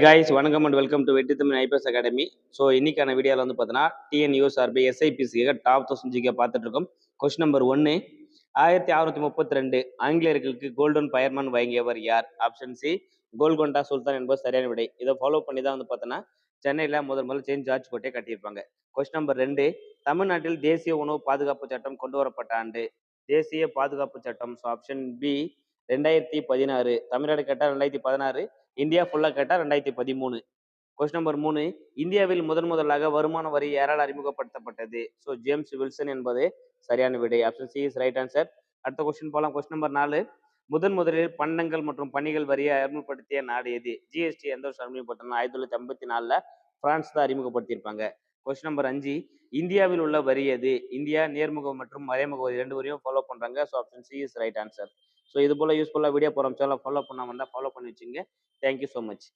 guys, வணக்கம் and welcome to வெற்றி Tamil IPS academy. So இன்னைக்கான வீடியோவில் வந்து பார்த்தீங்கன்னா டிஎன்யூஎஸ்ஆர்பி எஸ்ஐபிசிக்கு டாப் 1000 ஜிகே பார்த்துட்டு இருக்கோம். கொஸ்டின் நம்பர் 1, 1632 ஆங்கிலேயர்களுக்கு கோல்டன் பயர்மன் வழங்கியவர் யார்? ஆப்ஷன் சி, கோல்கொண்டா சுல்தான் என்பது சரியான விடை. இதை ஃபாலோ பண்ணி தான் வந்து பார்த்தோன்னா சென்னையில் முதல் செயின்ட் ஜார்ஜ் கோட்டையை கட்டியிருப்பாங்க. கொஸ்டின் நம்பர் 2, தமிழ்நாட்டில் தேசிய உணவு பாதுகாப்பு சட்டம் கொண்டு வரப்பட்ட ஆண்டு? தேசிய பாதுகாப்பு சட்டம். So option B 2016. தமிழ்நாடு கேட்டால் 2016, இந்தியா ஃபுல்லாக கேட்டால் 2013. கொஸ்டின் நம்பர் 3, இந்தியாவில் முதலாக வருமான வரி யாரால் அறிமுகப்படுத்தப்பட்டது? ஸோ ஜேம்ஸ் வில்சன் என்பது சரியான விடை. Option C is right answer. அடுத்த கொஸ்டின் போகலாம். கொஸ்டின் நம்பர் 4, முதலில் பண்டங்கள் மற்றும் பணிகள் வரியை அறிமுகப்படுத்திய நாடு எது? ஜிஎஸ்டி எந்த வருஷம் அறிமுகப்படுத்தினா? 1954 பிரான்ஸ் தான் அறிமுகப்படுத்தியிருப்பாங்க. கொஸ்டின் நம்பர் 5, இந்தியாவில் உள்ள வரி எது? இந்தியா நேர்முக மற்றும் மறைமுக வரி 2 வரியும் ஃபாலோ பண்றாங்க. So option C is right answer. So இது போல யூஸ்ஃபுல்லாக வீடியோ போகிறோம். சேனல் ஃபாலோ பண்ணாமல் இருந்தால் ஃபாலோ பண்ணி வச்சுங்க. Thank you so much.